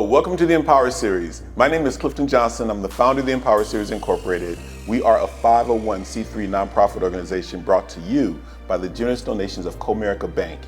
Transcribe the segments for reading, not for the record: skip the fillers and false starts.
welcome to the Empower Series. My name is Clifton Johnson. I'm the founder of the Empower Series Incorporated. We are a 501c3 nonprofit organization brought to you by the generous donations of Comerica Bank,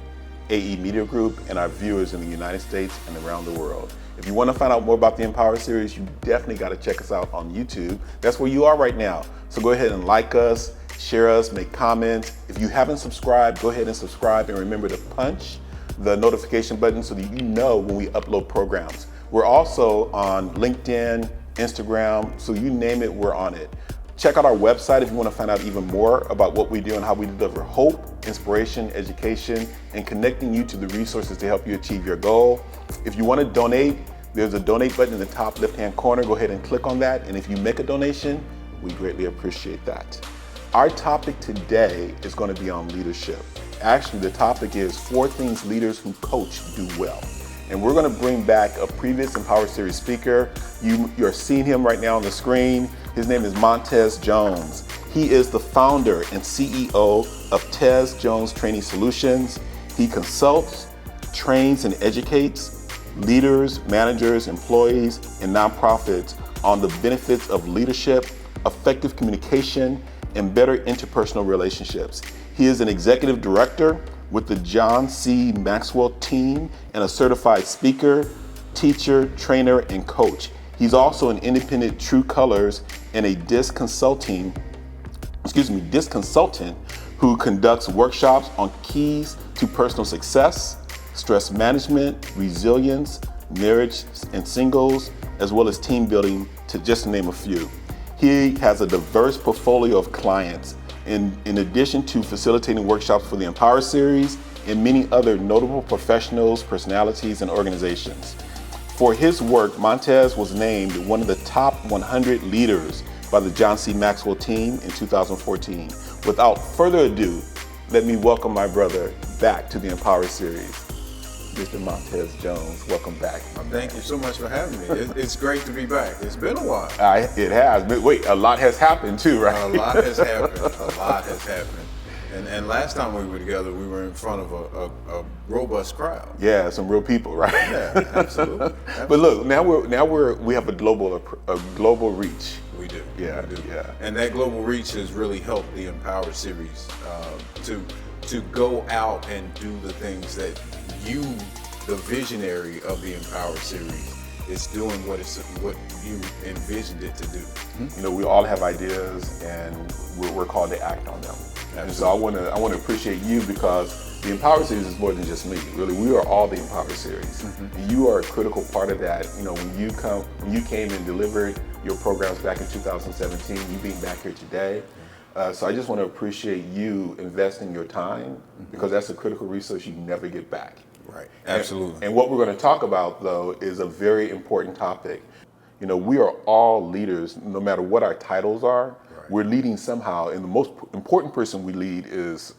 AE Media Group, and our viewers in the United States and around the world. If you want to find out more about the Empower Series, you definitely got to check us out on YouTube. That's where you are right now. So go ahead and like us, share us, make comments. If you haven't subscribed, go ahead and subscribe, and remember to punch the notification button so that you know when we upload programs. We're also on LinkedIn, Instagram, so you name it, we're on it. Check out our website if you want to find out even more about what we do and how we deliver hope, inspiration, education, and connecting you to the resources to help you achieve your goal. If you want to donate, there's a donate button in the top left-hand corner. Go ahead and click on that, and if you make a donation, we greatly appreciate that. Our topic today is going to be on leadership. Actually, the topic is 4 things leaders who coach do well. And we're going to bring back a previous Empower Series speaker. You're seeing him right now on the screen. His name is Montez Jones. He is the founder and CEO of TEZ JONES Training Solutions. He consults, trains, and educates leaders, managers, employees, and nonprofits on the benefits of leadership, effective communication, and better interpersonal relationships. He is an executive director with the John C. Maxwell Team and a certified speaker, teacher, trainer, and coach. He's also an independent True Colors and a disc consultant who conducts workshops on keys to personal success, stress management, resilience, marriage and singles, as well as team building, to just name a few. He has a diverse portfolio of clients in addition to facilitating workshops for the Empower Series and many other notable professionals, personalities, and organizations. For his work, Montez was named one of the top 100 leaders by the John C. Maxwell Team in 2014. Without further ado, let me welcome my brother back to the Empower Series. Mr. Montez Jones, welcome back. Thank you so much for having me. It's great to be back. It's been a while. It has. But wait, a lot has happened too, right? A lot has happened. A lot has happened. And last time we were together, we were in front of a robust crowd. Yeah, some real people, right? Yeah, absolutely. But look, we have a global reach. We do. Yeah, we do. Yeah. And that global reach has really helped the Empower Series to go out and do the things that you, the visionary of the Empower Series, is doing what you envisioned it to do. You know, we all have ideas, and we're called to act on them. Absolutely. And so I want to appreciate you, because the Empower Series is more than just me. Really, we are all the Empower Series. And you are a critical part of that. You know, when you came and delivered your programs back in 2017, you being back here today. So I just want to appreciate you investing your time, because that's a critical resource you never get back. Right, absolutely. And what we're going to talk about, though, is a very important topic. You know, we are all leaders, no matter what our titles are. Right. We're leading somehow, and the most important person we lead is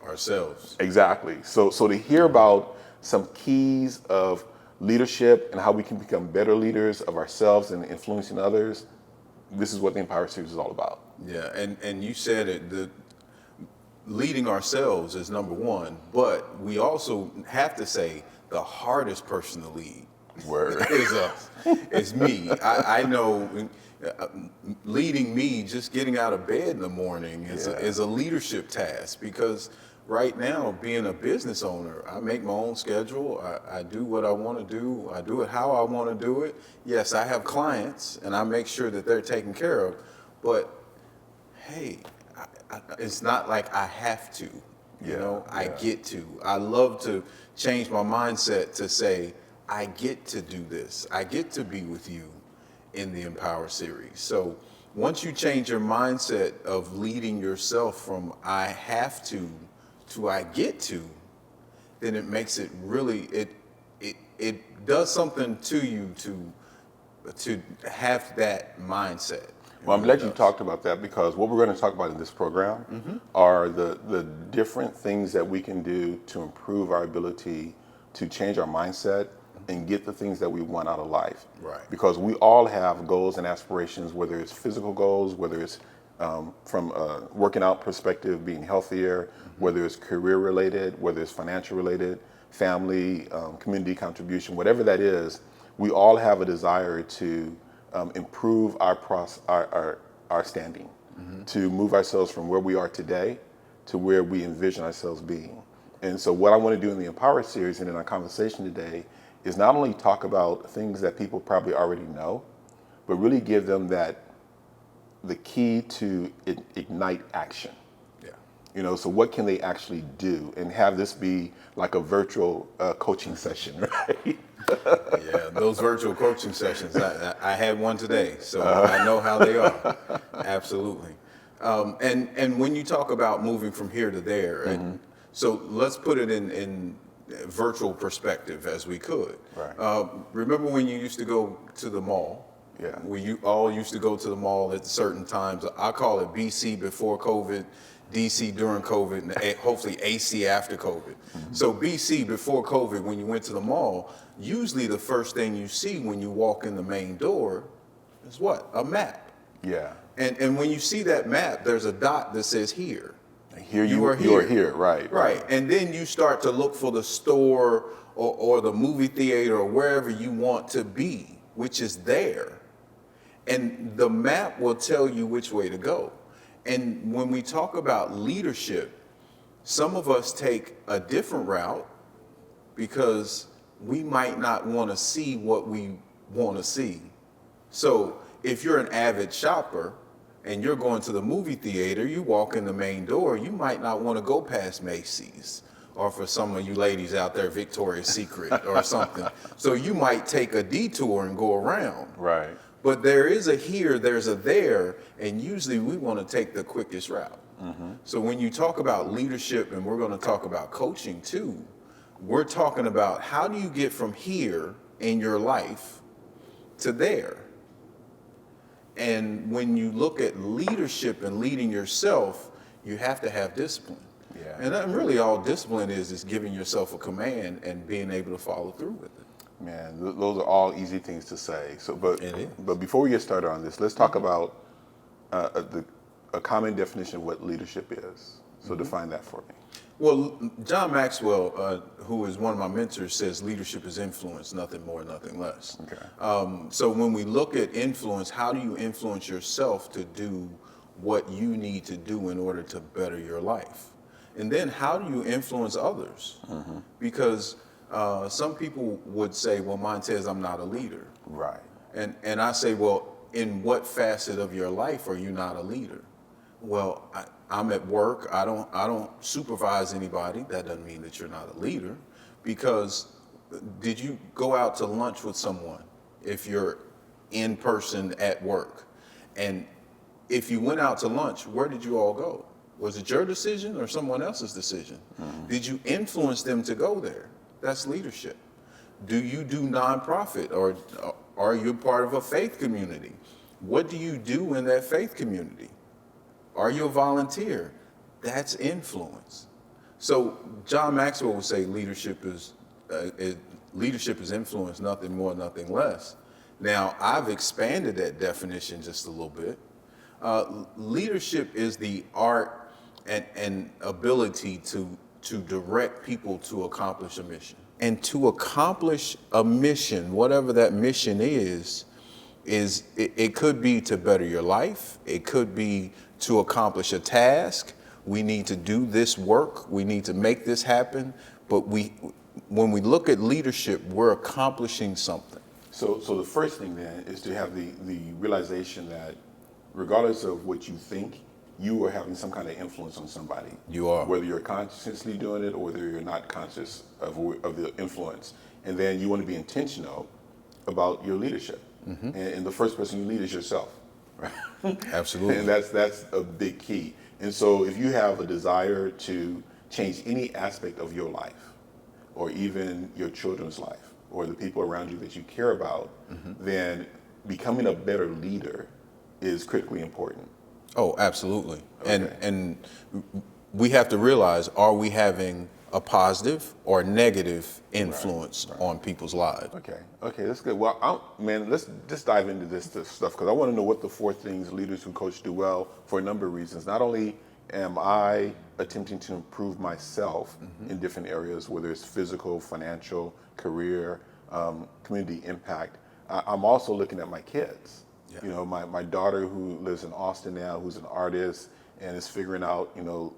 ourselves. Exactly. So to hear about some keys of leadership and how we can become better leaders of ourselves and influencing others, this is what the Empower Series is all about. Yeah, and you said it, the leading ourselves is number one, but we also have to say the hardest person to lead is us. It's me. I know leading me, just getting out of bed in the morning is a leadership task, because right now, being a business owner, I make my own schedule. I do what I want to do. I do it how I want to do it. Yes, I have clients, and I make sure that they're taken care of, but hey, it's not like I have to, you know, I get to. I love to change my mindset to say, I get to do this. I get to be with you in the Empower Series. So once you change your mindset of leading yourself from I have to I get to, then it makes it really, it does something to you to have that mindset. Well, I'm glad you talked about that, because what we're going to talk about in this program are the different things that we can do to improve our ability to change our mindset and get the things that we want out of life. Right. Because we all have goals and aspirations, whether it's physical goals, whether it's from a working out perspective, being healthier, whether it's career related, whether it's financial related, family, community contribution, whatever that is. we all have a desire to improve our standing, to move ourselves from where we are today to where we envision ourselves being. And so what I want to do in the Empower series and in our conversation today is not only talk about things that people probably already know, but really give them the key to ignite action. Yeah. So what can they actually do, and have this be like a virtual coaching session, right? Yeah, those virtual coaching sessions. I had one today, so I know how they are. Absolutely. And when you talk about moving from here to there, and so let's put it in virtual perspective as we could. Right. Remember when you used to go to the mall? Yeah. We all used to go to the mall at certain times. I call it BC before COVID, DC during COVID, and hopefully AC after COVID. So BC before COVID, when you went to the mall, usually the first thing you see when you walk in the main door is what? A map. Yeah. And when you see that map, there's a dot that says here. Here you are here. Right. And then you start to look for the store or the movie theater or wherever you want to be, which is there. And the map will tell you which way to go. And when we talk about leadership, some of us take a different route because we might not want to see what we want to see. So if you're an avid shopper and you're going to the movie theater, you walk in the main door, you might not want to go past Macy's, or for some of you ladies out there, Victoria's Secret or something. So you might take a detour and go around. Right. But there is a here, there's a there, and usually we want to take the quickest route. So when you talk about leadership, and we're going to talk about coaching too, we're talking about how do you get from here in your life to there. And when you look at leadership and leading yourself, you have to have discipline. Yeah. And that really all discipline is giving yourself a command and being able to follow through with it. Man, those are all easy things to say. It is. But before we get started on this, let's talk about a common definition of what leadership is. So define that for me. Well, John Maxwell, who is one of my mentors, says leadership is influence, nothing more, nothing less. Okay. So when we look at influence, how do you influence yourself to do what you need to do in order to better your life? And then how do you influence others? Because some people would say, well, Montez, I'm not a leader. Right. And I say, well, in what facet of your life are you not a leader? Well, I'm at work. I don't supervise anybody. That doesn't mean that you're not a leader. Because did you go out to lunch with someone if you're in person at work? And if you went out to lunch, where did you all go? Was it your decision or someone else's decision? Did you influence them to go there? That's leadership. Do you do nonprofit, or are you part of a faith community? What do you do in that faith community? Are you a volunteer? That's influence. So John Maxwell would say leadership is influence, nothing more, nothing less. Now, I've expanded that definition just a little bit. Leadership is the art and ability to direct people to accomplish a mission. And to accomplish a mission, whatever that mission is it could be to better your life. It could be to accomplish a task. We need to do this work. We need to make this happen. But when we look at leadership, we're accomplishing something. So the first thing then is to have the realization that regardless of what you think, you are having some kind of influence on somebody. You are. Whether you're consciously doing it or whether you're not conscious of the influence. And then you want to be intentional about your leadership. And the first person you lead is yourself. Right? Absolutely. And that's a big key. And so if you have a desire to change any aspect of your life, or even your children's life, or the people around you that you care about, then becoming a better leader is critically important. Oh, absolutely. Okay. And we have to realize, are we having a positive or negative influence on people's lives? Okay, that's good. Well, let's just dive into this stuff, because I want to know what the 4 things leaders who coach do well for a number of reasons. Not only am I attempting to improve myself in different areas, whether it's physical, financial, career, community impact, I'm also looking at my kids. Yeah. You know, my daughter who lives in Austin now, who's an artist and is figuring out, you know,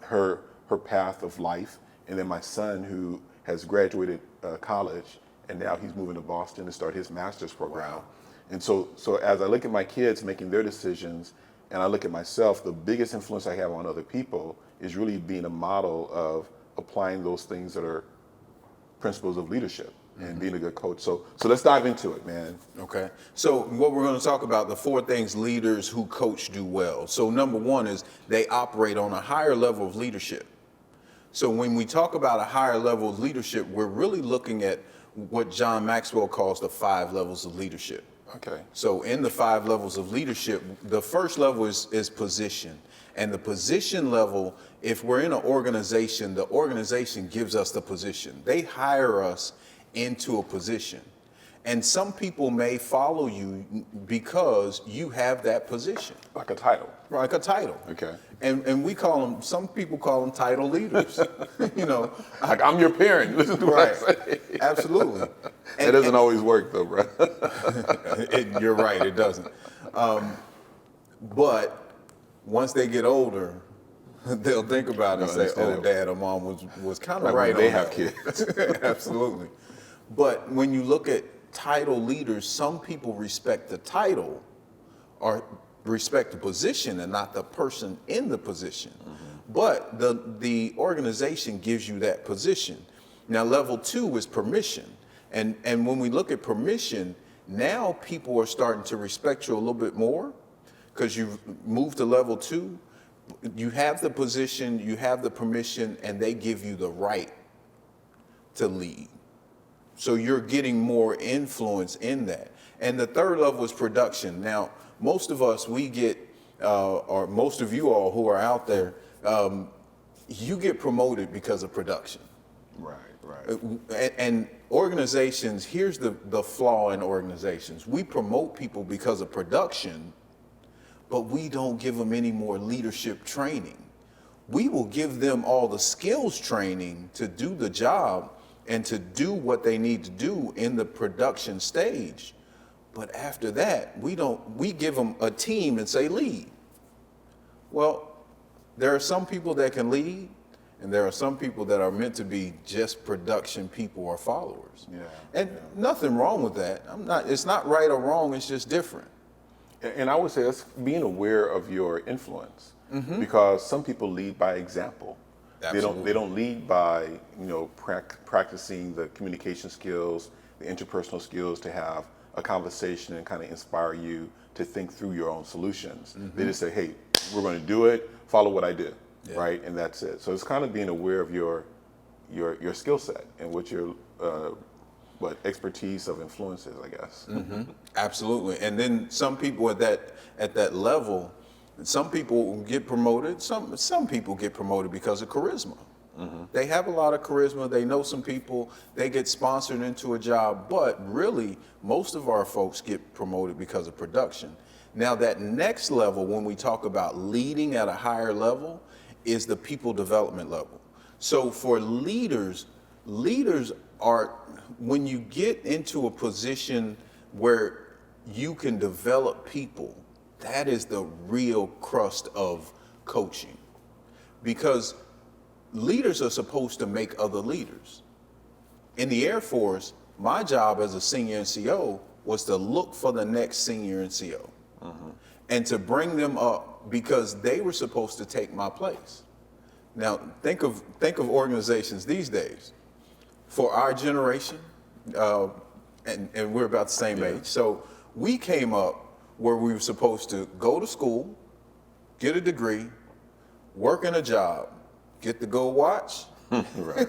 her path of life. And then my son who has graduated college and now he's moving to Boston to start his master's program. Wow. And so as I look at my kids making their decisions and I look at myself, the biggest influence I have on other people is really being a model of applying those things that are principles of leadership and being a good coach. So let's dive into it, man. Okay. So what we're going to talk about, the 4 things leaders who coach do well. So number 1 is they operate on a higher level of leadership. So when we talk about a higher level of leadership, we're really looking at what John Maxwell calls the 5 levels of leadership. Okay. So in the 5 levels of leadership, the first level is position. And the position level, if we're in an organization, the organization gives us the position. They hire us into a position. And some people may follow you because you have that position. Like a title. Like a title. Okay. And we call them, some people call them title leaders. You know. Like, I'm your parent. Listen to what I say. Absolutely. It doesn't always work though, bro. You're right, it doesn't. But once they get older, they'll think about it and say, oh, dad or mom was kind of right. They on have that kids. Absolutely. But when you look at title leaders, some people respect the title or respect the position and not the person in the position. But the organization gives you that position. Now, level 2 is permission. And when we look at permission, now people are starting to respect you a little bit more because you've moved to level 2. You have the position, you have the permission, and they give you the right to lead. So you're getting more influence in that. And the third level is production. Now, most of us, we get, or most of you all who are out there, you get promoted because of production. Right. And organizations, here's the flaw in organizations. We promote people because of production, but we don't give them any more leadership training. We will give them all the skills training to do the job and to do what they need to do in the production stage. But after that, we give them a team and say, lead. Well, there are some people that can lead, and there are some people that are meant to be just production people or followers. Yeah. And nothing wrong with that. It's not right or wrong, it's just different. And I would say that's being aware of your influence, because some people lead by example. Absolutely. They don't lead by practicing the communication skills, the interpersonal skills to have a conversation and kind of inspire you to think through your own solutions. They just say, hey, we're going to do it, follow what I do, right? And that's it. So it's kind of being aware of your skill set and what your expertise of influence is, I guess. Absolutely. And then some people at that level, some people get promoted. Some people get promoted because of charisma. They have a lot of charisma. They know some people. They get sponsored into a job. But really, most of our folks get promoted because of production. Now, that next level, when we talk about leading at a higher level, is the people development level. So for leaders are, when you get into a position where you can develop people, that is the real crust of coaching. Because leaders are supposed to make other leaders. In the Air Force, my job as a senior NCO was to look for the next senior NCO and to bring them up because they were supposed to take my place. Now, think of organizations these days. For our generation, and we're about the same age, so we came up where we were supposed to go to school, get a degree, work in a job, get the gold watch, Right.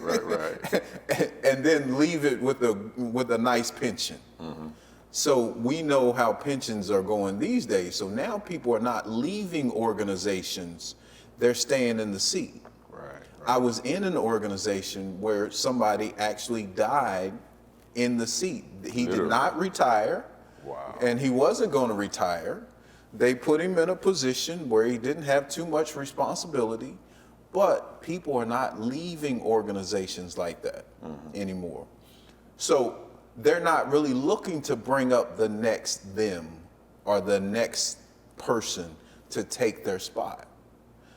and then leave it with a nice pension. So we know how pensions are going these days. So now people are not leaving organizations, they're staying in the seat. Right. I was in an organization where somebody actually died in the seat. He did not retire. Wow. And he wasn't going to retire. They put him in a position where he didn't have too much responsibility, but people are not leaving organizations like that anymore. So they're not really looking to bring up the next them or the next person to take their spot.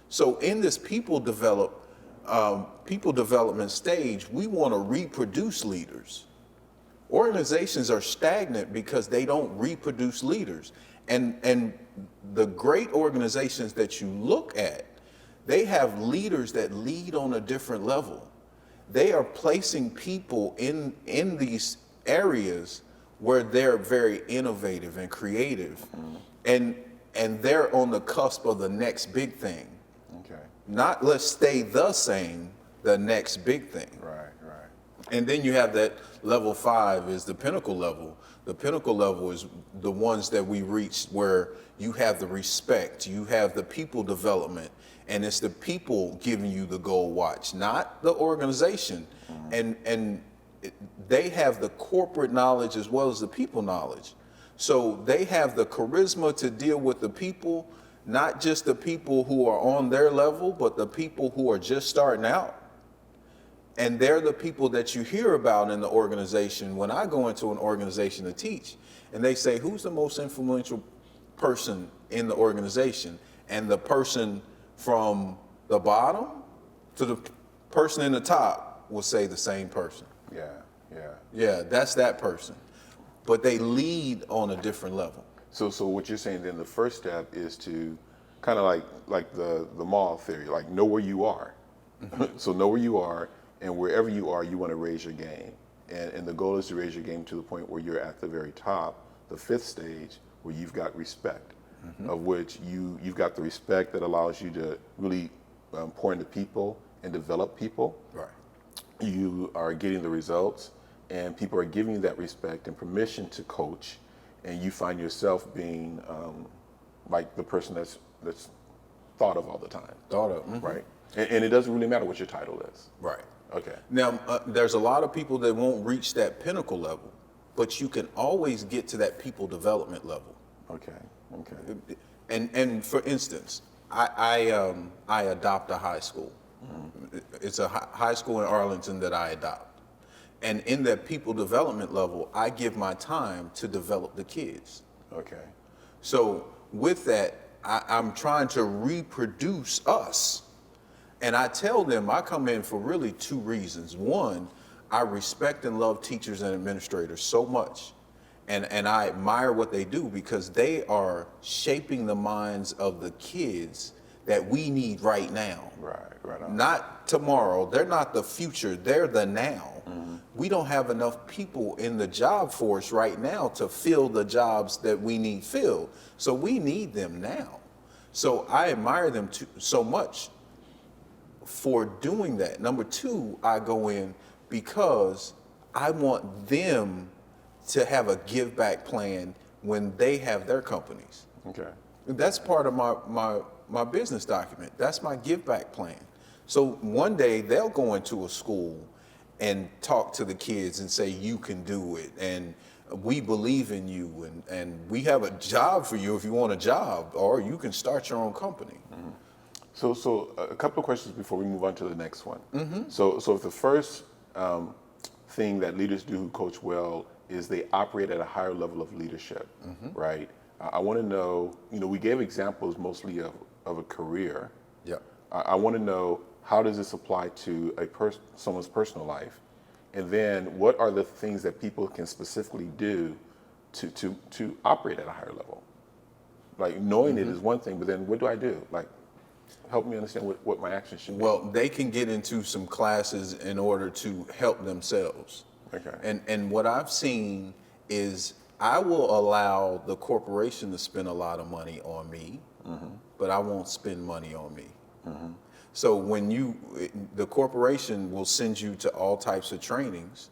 So in this people development stage, we want to reproduce leaders. Organizations are stagnant because they don't reproduce leaders. And the great organizations that you look at, they have leaders that lead on a different level. They are placing people in these areas where they're very innovative and creative, and they're on the cusp of the next big thing. Okay. Not let's stay the same, the next big thing. Right. And then you have that level 5 is the pinnacle level. The pinnacle level is the ones that we reached where you have the respect, you have the people development, and it's the people giving you the gold watch, not the organization. And they have the corporate knowledge as well as the people knowledge. So they have the charisma to deal with the people, not just the people who are on their level, but the people who are just starting out. And they're the people that you hear about in the organization. When I go into an organization to teach, and they say, who's the most influential person in the organization? And the person from the bottom to the person in the top will say the same person. Yeah, that's that person. But they lead on a different level. So what you're saying then, the first step is to kind of like the mall theory, like know where you are. So know where you are, and wherever you are, you want to raise your game. And the goal is to raise your game to the point where you're at the very top, the 5th stage, where you've got respect, of which you've got the respect that allows you to really pour into people and develop people. Right. You are getting the results, and people are giving you that respect and permission to coach, and you find yourself being like the person that's thought of all the time. Thought of. Right. And it doesn't really matter what your title is. Right. Okay. Now, there's a lot of people that won't reach that pinnacle level, but you can always get to that people development level. Okay. And for instance, I adopt a high school. It's a high school in Arlington that I adopt. And in that people development level, I give my time to develop the kids. Okay. So with that, I'm trying to reproduce us. And I tell them I come in for really 2 reasons. One, I respect and love teachers and administrators so much. And I admire what they do because they are shaping the minds of the kids that we need right now. Right on. Not tomorrow. They're not the future. They're the now. We don't have enough people in the job force right now to fill the jobs that we need filled. So we need them now. So I admire them so much for doing that. Number 2, I go in because I want them to have a give back plan when they have their companies. Okay. That's part of my business document. That's my give back plan. So one day they'll go into a school and talk to the kids and say, you can do it, and we believe in you, and we have a job for you if you want a job, or you can start your own company. So a couple of questions before we move on to the next one. So if the first thing that leaders do who coach well is they operate at a higher level of leadership, right? I want to know, we gave examples mostly of a career. Yeah. I want to know, how does this apply to someone's personal life? And then what are the things that people can specifically do to operate at a higher level? Like knowing it is one thing, but then what do I do? Like, help me understand what my action should be. Well, they can get into some classes in order to help themselves. Okay. And what I've seen is I will allow the corporation to spend a lot of money on me, but I won't spend money on me. So when the corporation will send you to all types of trainings,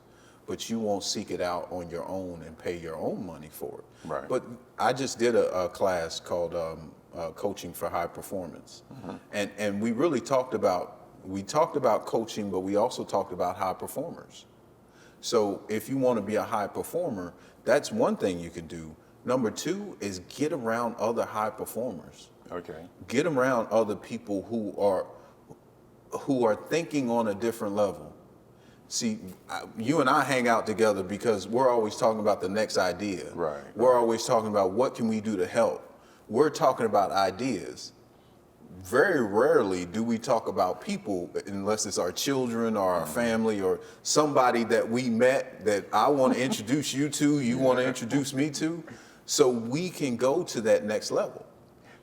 but you won't seek it out on your own and pay your own money for it. Right. But I just did a class called Coaching for High Performance. And we really talked about coaching, but we also talked about high performers. So if you want to be a high performer, that's one thing you can do. Number 2 is get around other high performers. Okay. Get around other people who are thinking on a different level. See, you and I hang out together because we're always talking about the next idea. Right. We're always talking about what can we do to help. We're talking about ideas. Very rarely do we talk about people unless it's our children or our family or somebody that we met that I want to introduce you to, you want to introduce me to, so we can go to that next level.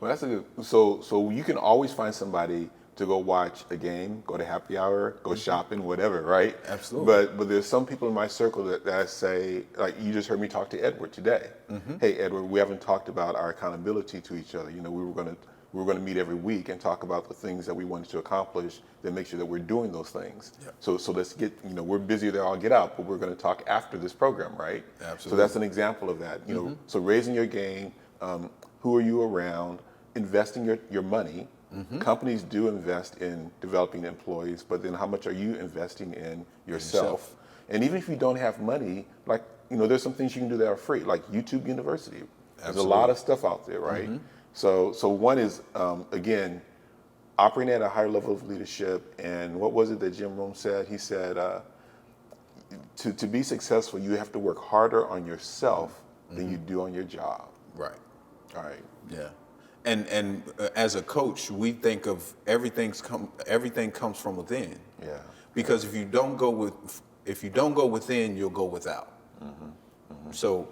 Well, that's a good. So you can always find somebody to go watch a game, go to happy hour, go shopping, whatever, right? Absolutely. But there's some people in my circle that say, like you just heard me talk to Edward today. Hey, Edward, we haven't talked about our accountability to each other. You know, we were going to meet every week and talk about the things that we wanted to accomplish, then make sure that we're doing those things. Yep. So let's get, you know, we're busy there, I'll get out, but we're going to talk after this program, right? Absolutely. So that's an example of that. You know, so raising your game, who are you around, investing your money. Companies do invest in developing employees, but then how much are you investing in yourself? And even if you don't have money, like, you know, there's some things you can do that are free, like YouTube University. There's a lot of stuff out there, right? So one is, again, operating at a higher level of leadership. And what was it that Jim Rohn said? He said, to be successful, you have to work harder on yourself than you do on your job. Right. All right. Yeah. And as a coach, we think of everything comes from within. Yeah. Because if you don't go within, you'll go without. So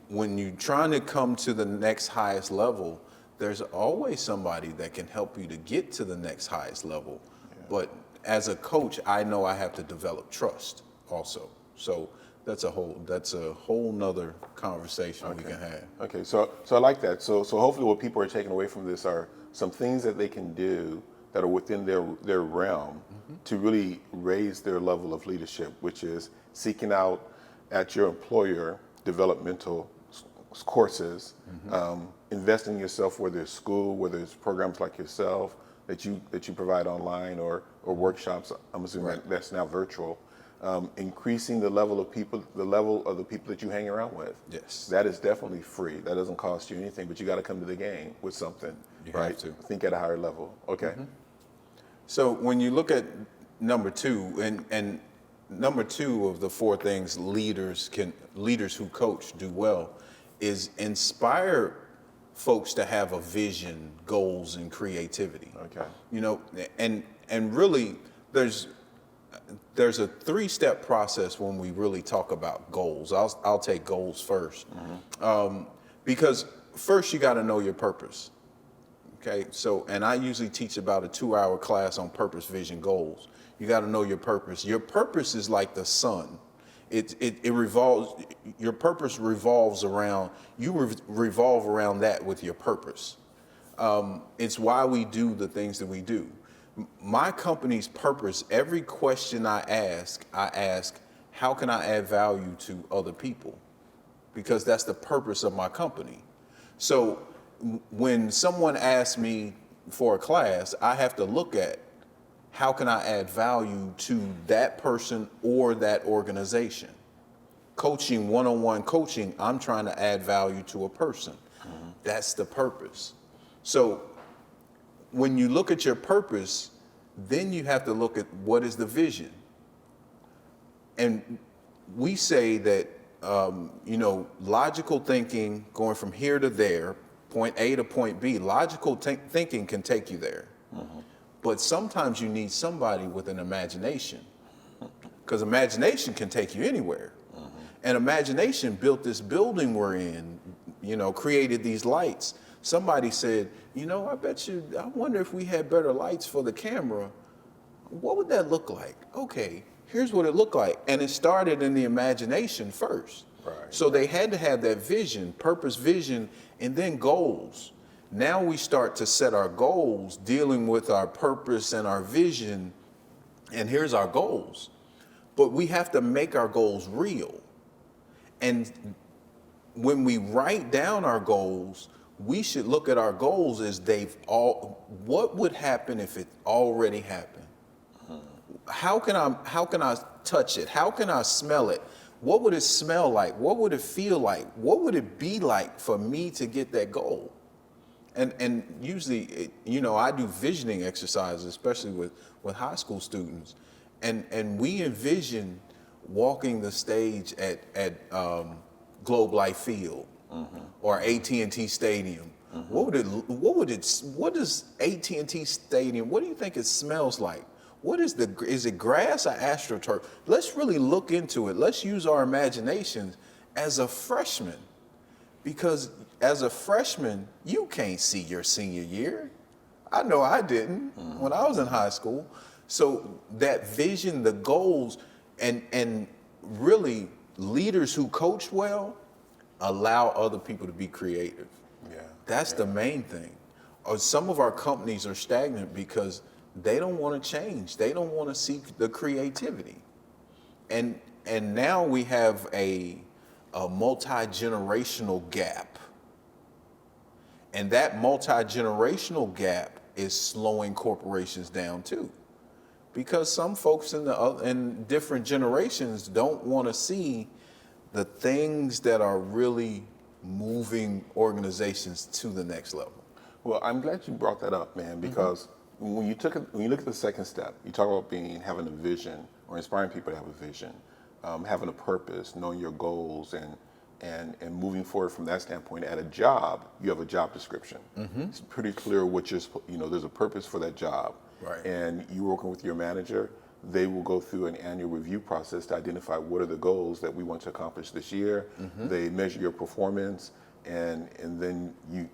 when you're trying to come to the next highest level, there's always somebody that can help you to get to the next highest level. Yeah. But as a coach, I know I have to develop trust also. So that's a whole nother conversation we can have. Okay, so I like that. So hopefully what people are taking away from this are some things that they can do that are within their realm to really raise their level of leadership, which is seeking out at your employer developmental courses, invest in yourself, whether it's school, whether it's programs like yourself that you provide online or workshops. I'm assuming that's now virtual. Increasing the level of the people that you hang around with. Yes. That is definitely free. That doesn't cost you anything, but you got to come to the game with something, right? Have to. Think at a higher level. Okay. So when you look at number two, and number two of the four things leaders who coach do well is inspire folks to have a vision, goals, and creativity. Okay. You know, and really there's a three-step process when we really talk about goals. I'll take goals first, because first you got to know your purpose. Okay, so and I usually teach about a 2-hour class on purpose, vision, goals. You got to know your purpose. Your purpose is like the sun. It revolves. Your purpose revolves around you. Revolve around that with your purpose. It's why we do the things that we do. My company's purpose, every question I ask, how can I add value to other people? Because that's the purpose of my company. So when someone asks me for a class, I have to look at how can I add value to that person or that organization. Coaching, one-on-one coaching, I'm trying to add value to a person. That's the purpose. So when you look at your purpose, then you have to look at what is the vision. And we say that, logical thinking, going from here to there, point A to point B, logical thinking can take you there. But sometimes you need somebody with an imagination, because imagination can take you anywhere. And imagination built this building we're in, created these lights. Somebody said, I wonder if we had better lights for the camera, what would that look like? Okay, here's what it looked like. And it started in the imagination first. Right. So they had to have that vision, purpose, vision, and then goals. Now we start to set our goals, dealing with our purpose and our vision, and here's our goals. But we have to make our goals real. And when we write down our goals, we should look at our goals as what would happen if it already happened? How can I touch it? How can I smell it? What would it smell like? What would it feel like? What would it be like for me to get that goal? And usually, I do visioning exercises, especially with high school students. And we envision walking the stage at Globe Life Field or AT&T Stadium. What does AT&T Stadium, what do you think it smells like? Is it grass or AstroTurf? Let's really look into it. Let's use our imaginations as a freshman, because as a freshman, you can't see your senior year. I know I didn't when I was in high school. So that vision, the goals, and really leaders who coach well allow other people to be creative. Yeah. That's the main thing. Or some of our companies are stagnant because they don't want to change. They don't want to seek the creativity. And now we have a multi-generational gap. And that multi-generational gap is slowing corporations down too. Because some folks in different generations don't want to see the things that are really moving organizations to the next level. Well, I'm glad you brought that up, man, because when you look at the second step, you talk about having a vision or inspiring people to have a vision, having a purpose, knowing your goals, and moving forward from that standpoint. At a job, you have a job description. It's pretty clear what there's a purpose for that job. Right. And you're working with your manager, they will go through an annual review process to identify what are the goals that we want to accomplish this year. They measure your performance, and then you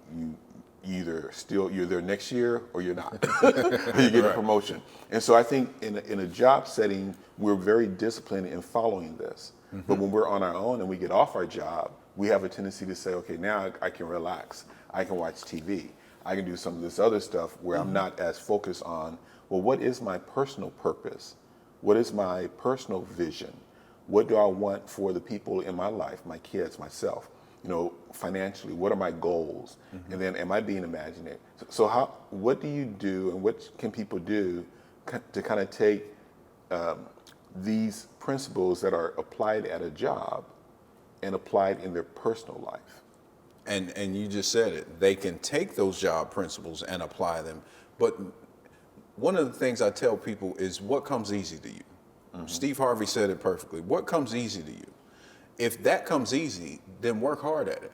you're there next year or you're not. You get a promotion. And so I think in a job setting, we're very disciplined in following this. But when we're on our own and we get off our job, we have a tendency to say, okay, now I can relax. I can watch TV. I can do some of this other stuff where I'm not as focused on, well, what is my personal purpose? What is my personal vision? What do I want for the people in my life, my kids, myself? Financially, what are my goals? And then am I being imaginative? So what do you do and what can people do to kind of take these principles that are applied at a job and applied in their personal life? And you just said it. They can take those job principles and apply them. But one of the things I tell people is what comes easy to you. Steve Harvey said it perfectly. What comes easy to you? If that comes easy, then work hard at it.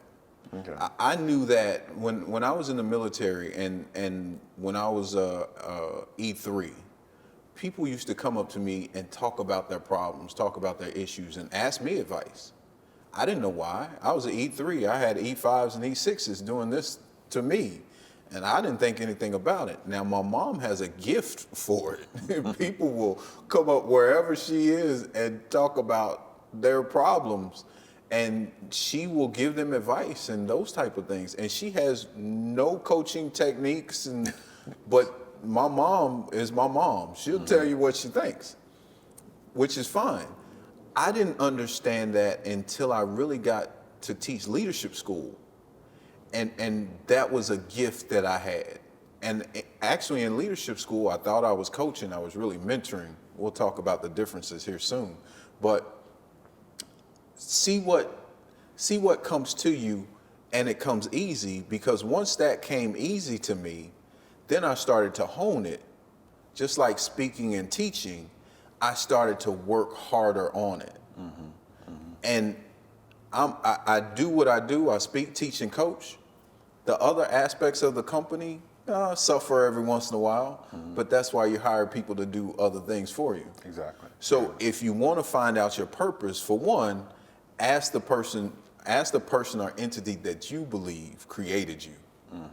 Okay. I knew that when I was in the military and when I was E3, people used to come up to me and talk about their problems, talk about their issues, and ask me advice. I didn't know why. I was an E3. I had E5s and E6s doing this to me, and I didn't think anything about it. Now, my mom has a gift for it. People will come up wherever she is and talk about their problems, and she will give them advice and those type of things. And she has no coaching techniques, but my mom is my mom. She'll tell you what she thinks, which is fine. I didn't understand that until I really got to teach leadership school. And that was a gift that I had. And actually in leadership school, I thought I was coaching. I was really mentoring. We'll talk about the differences here soon. But see what comes to you, and it comes easy, because once that came easy to me, then I started to hone it. Just like speaking and teaching, I started to work harder on it. And I do what I do. I speak, teach, and coach. The other aspects of the company suffer every once in a while, but that's why you hire people to do other things for you. Exactly. So if you want to find out your purpose, for one, ask the person or entity that you believe created you.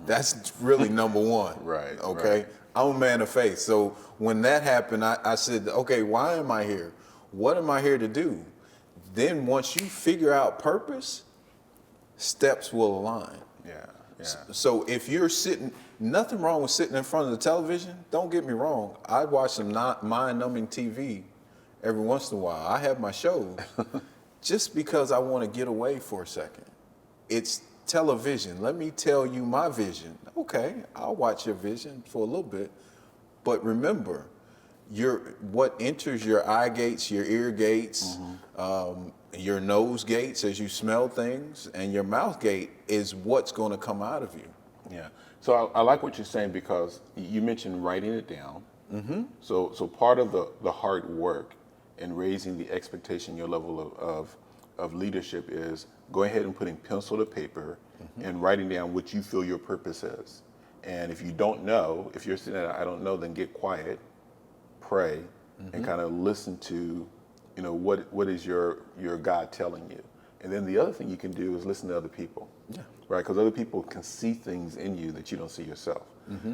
That's really number one. Right. Okay. Right. I'm a man of faith. So when that happened, I said, okay, why am I here? What am I here to do? Then once you figure out purpose, steps will align. Yeah. So if you're nothing wrong with sitting in front of the television. Don't get me wrong. I watch some mind-numbing TV every once in a while. I have my shows just because I want to get away for a second. It's television. Let me tell you my vision. Okay, I'll watch your vision for a little bit. But remember, what enters your eye gates, your ear gates, your nose gates as you smell things, and your mouth gate is what's going to come out of you. Yeah. So I like what you're saying, because you mentioned writing it down, So part of the hard work in raising the expectation, your level of leadership is go ahead and putting pencil to paper and writing down what you feel your purpose is. And if you don't know, if you're sitting there, I don't know, then get quiet, pray, and kind of listen to, what is your God telling you. And then the other thing you can do is listen to other people, right? Because other people can see things in you that you don't see yourself.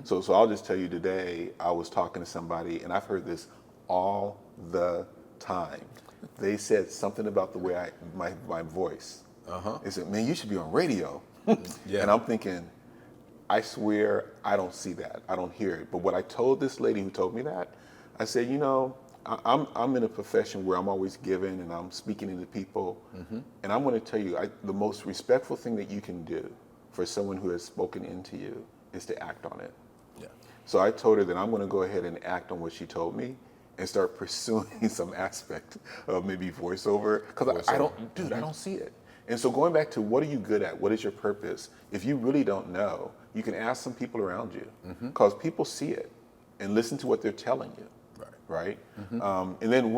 So I'll just tell you today, I was talking to somebody, and I've heard this all the time. They said something about the way my voice. They said, "Man, you should be on radio." And I'm thinking, I swear I don't see that. I don't hear it. But what I told this lady who told me that, I said, I'm in a profession where I'm always giving and I'm speaking into people. And I'm going to tell you, the most respectful thing that you can do for someone who has spoken into you is to act on it. So I told her that I'm going to go ahead and act on what she told me and start pursuing some aspect of maybe voiceover. Because I don't see it. And so going back to what are you good at? What is your purpose? If you really don't know, you can ask some people around you because people see it and listen to what they're telling you. Right? And then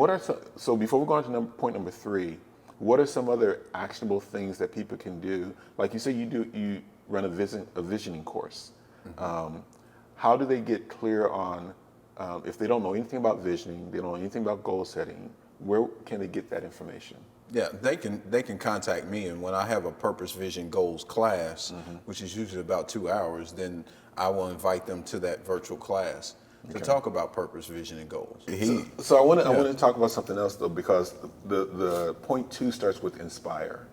so before we go on to point number 3, what are some other actionable things that people can do? Like you say, you run a visioning course. How do they get clear on, if they don't know anything about visioning, they don't know anything about goal setting, where can they get that information? Yeah, they can contact me, and when I have a purpose, vision, goals class, which is usually about 2 hours, then I will invite them to that virtual class to talk about purpose, vision, and goals. So I want to talk about something else though, because the point 2 starts with inspire.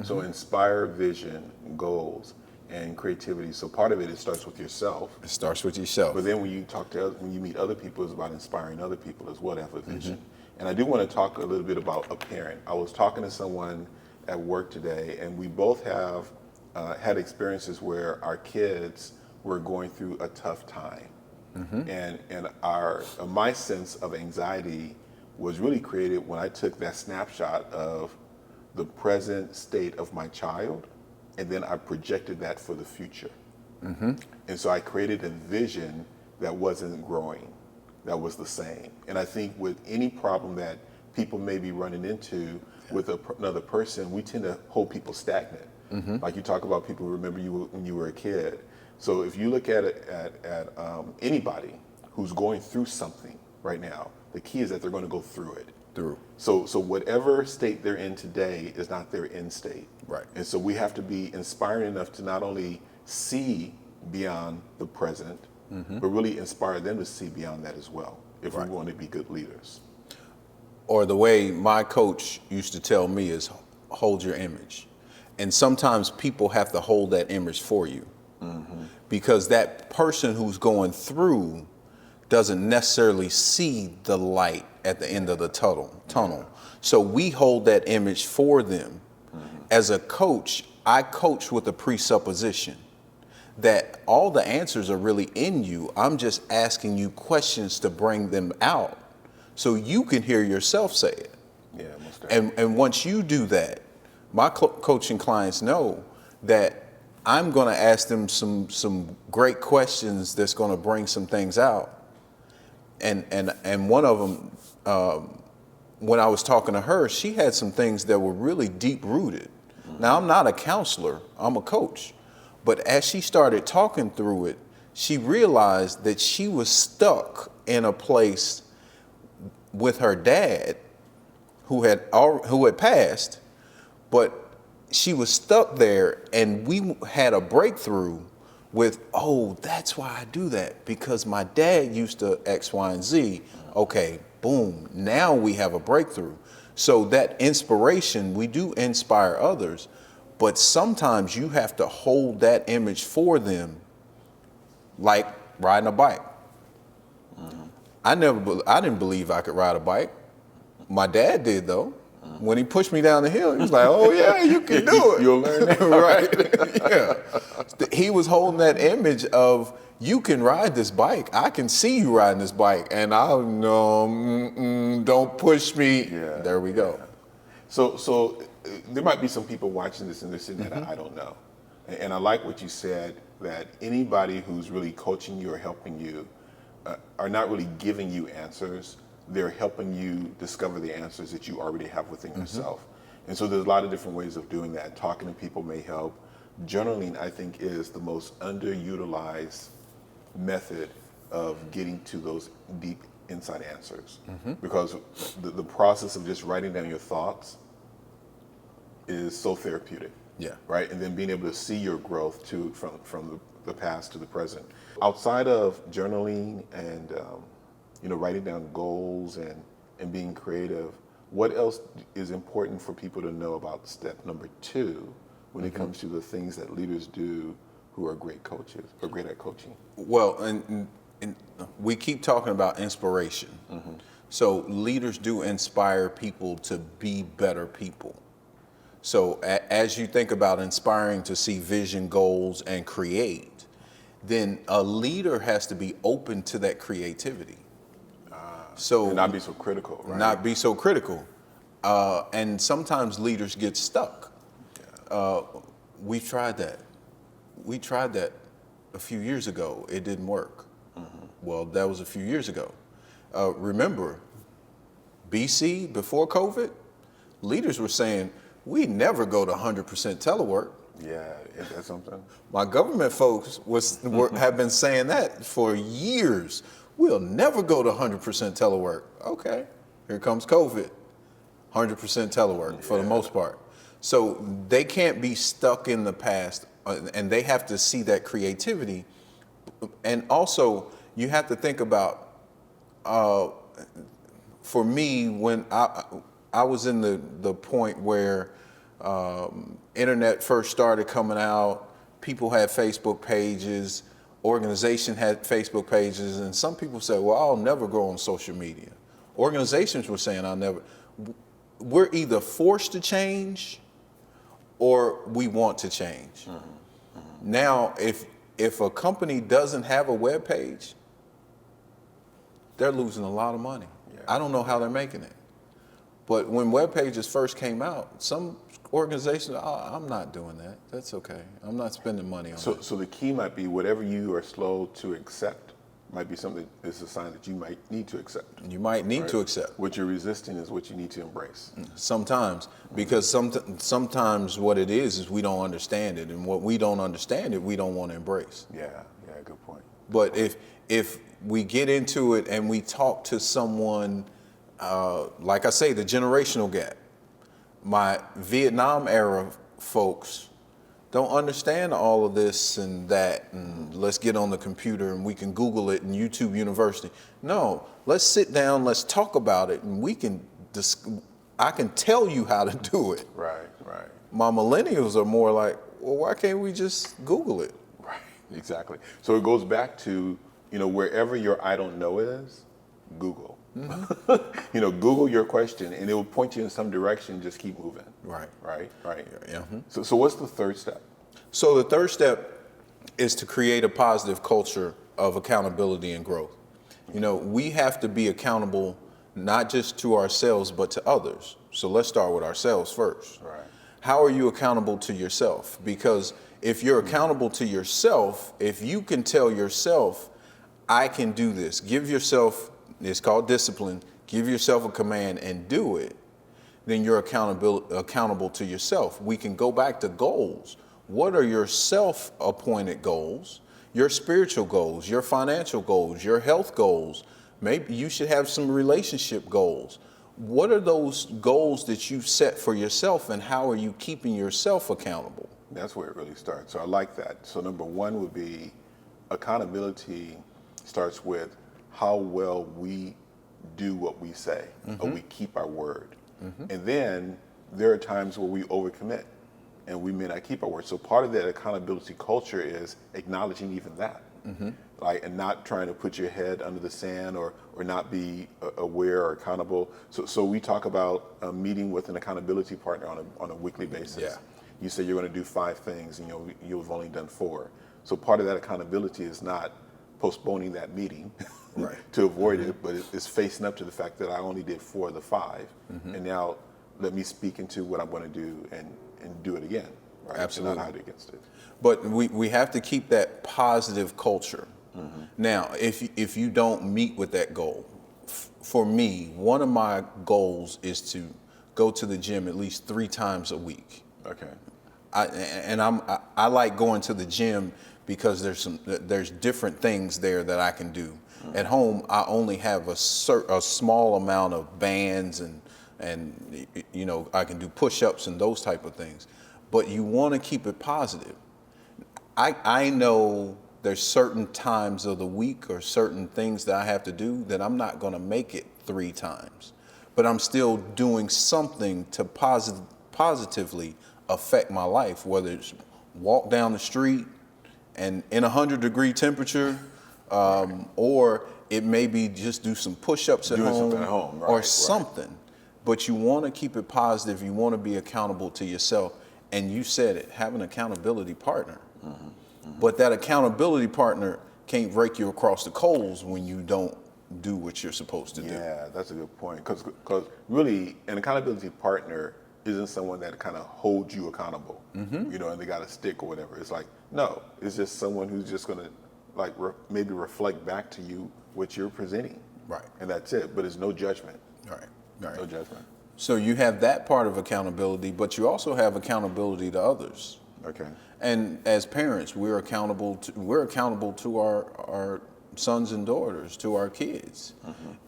So inspire, vision, goals, and creativity. So part of it starts with yourself. It starts with yourself. But then when you meet other people, it's about inspiring other people as well to have a vision. And I do want to talk a little bit about a parent. I was talking to someone at work today, and we both have had experiences where our kids were going through a tough time. And my sense of anxiety was really created when I took that snapshot of the present state of my child, and then I projected that for the future. And so I created a vision that wasn't growing, that was the same. And I think with any problem that people may be running into with another person, we tend to hold people stagnant. Like you talk about people who remember you when you were a kid. So if you look at anybody who's going through something right now, the key is that they're going to go through it. So whatever state they're in today is not their end state. And so we have to be inspiring enough to not only see beyond the present, but really inspire them to see beyond that as well, if we want to be good leaders. Or the way my coach used to tell me is hold your image. And sometimes people have to hold that image for you. Because that person who's going through doesn't necessarily see the light at the end of the tunnel. So we hold that image for them. As a coach, I coach with a presupposition that all the answers are really in you. I'm just asking you questions to bring them out so you can hear yourself say it. And once you do that, my coaching clients know that I'm going to ask them some great questions that's going to bring some things out. And one of them, when I was talking to her, she had some things that were really deep rooted. Now, I'm not a counselor, I'm a coach. But as she started talking through it, she realized that she was stuck in a place with her dad who had passed, but she was stuck there, and we had a breakthrough with, that's why I do that, because my dad used to X, Y, and Z. Okay, boom, now we have a breakthrough. So that inspiration, we do inspire others, but sometimes you have to hold that image for them, like riding a bike. I didn't believe I could ride a bike. My dad did though. When he pushed me down the hill, he was like, "Oh yeah, you can do it. You'll learn that." Right? Yeah. He was holding that image of, you can ride this bike. I can see you riding this bike, and don't push me. There we go. So there might be some people watching this and they're sitting there, I don't know. And I like what you said, that anybody who's really coaching you or helping you, are not really giving you answers. They're helping you discover the answers that you already have within yourself. And so there's a lot of different ways of doing that. Talking to people may help. Journaling, I think, is the most underutilized method of getting to those deep inside answers. Because the process of just writing down your thoughts is so therapeutic. Yeah. Right? And then being able to see your growth from the past to the present. Outside of journaling and writing down goals and being creative, what else is important for people to know about step number 2 when it comes to the things that leaders do who are great coaches or great at coaching? Well, and we keep talking about inspiration. So leaders do inspire people to be better people. So as you think about inspiring to see vision, goals, and create, then a leader has to be open to that creativity. So And not be so critical, right? not be so critical. And sometimes leaders get stuck. We tried that. We tried that a few years ago. It didn't work. Well, that was a few years ago. Remember, BC, before COVID, leaders were saying, we never go to 100% telework. Yeah, is that something? My government folks have been saying that for years. We'll never go to 100% telework. Okay, here comes COVID. 100% telework for the most part. So they can't be stuck in the past, and they have to see that creativity. And also, you have to think about, for me, when I was in the point where internet first started coming out, people had Facebook pages, organizations had Facebook pages, and some people said, well, I'll never go on social media. Organizations were saying, I'll never. We're either forced to change or we want to change. Now, if a company doesn't have a web page, they're losing a lot of money. Yeah. I don't know how they're making it. But when web pages first came out, some organizations, I'm not doing that. That's okay. I'm not spending money on that. So the key might be whatever you are slow to accept might be something that's a sign that you might need to accept. You might need Right? to accept. What you're resisting is what you need to embrace. Sometimes, because sometimes what it is we don't understand it, and what we don't understand it, we don't want to embrace. Yeah, good point. But if we get into it and we talk to someone, like I say, the generational gap, my Vietnam era folks don't understand all of this and that, and let's get on the computer and we can Google it and YouTube University. No, let's sit down, let's talk about it, and I can tell you how to do it. Right. My millennials are more like, well, why can't we just Google it? Right, exactly. So it goes back to, wherever your I don't know is, Google. Google your question and it will point you in some direction, just keep moving. Right. Yeah. So what's the third step? So the third step is to create a positive culture of accountability and growth. We have to be accountable not just to ourselves, but to others. So let's start with ourselves first. Right. How are you accountable to yourself? Because if you're accountable to yourself, if you can tell yourself, I can do this, give yourself, it's called discipline, give yourself a command and do it, then you're accountable to yourself. We can go back to goals. What are your self-appointed goals, your spiritual goals, your financial goals, your health goals? Maybe you should have some relationship goals. What are those goals that you set for yourself, and how are you keeping yourself accountable? That's where it really starts. So I like that. So number one would be accountability starts with how well we do what we say, or we keep our word. And then there are times where we overcommit and we may not keep our word. So part of that accountability culture is acknowledging even that. And not trying to put your head under the sand or not be aware or accountable. So we talk about meeting with an accountability partner on a weekly basis. Yeah. You say you're going to do 5 things and you've only done 4. So part of that accountability is not postponing that meeting to avoid it, but it's facing up to the fact that I only did 4 of the 5, and now let me speak into what I'm going to do and do it again. Right? Absolutely. And not hide against it. But we have to keep that positive culture. Now, if you don't meet with that goal, for me, one of my goals is to go to the gym at least 3 times a week. Okay. I like going to the gym because there's different things there that I can do. At home, I only have a small amount of bands and you know, I can do push-ups and those type of things. But you want to keep it positive. I know there's certain times of the week or certain things that I have to do that I'm not going to make it 3 times, but I'm still doing something to positively affect my life, whether it's walk down the street and in 100-degree temperature, or it may be just do some push-ups at home, or something. But you want to keep it positive. You want to be accountable to yourself. And you said it, have an accountability partner. But that accountability partner can't rake you across the coals when you don't do what you're supposed to do. Yeah, that's a good point. Because really, an accountability partner isn't someone that kind of holds you accountable, you know, and they got a stick or whatever. It's like, no, it's just someone who's just going to like maybe reflect back to you what you're presenting. Right. And that's it. But it's no judgment. Right. No judgment. So you have that part of accountability, but you also have accountability to others. Okay. And as parents, we're accountable to our sons and daughters, to our kids,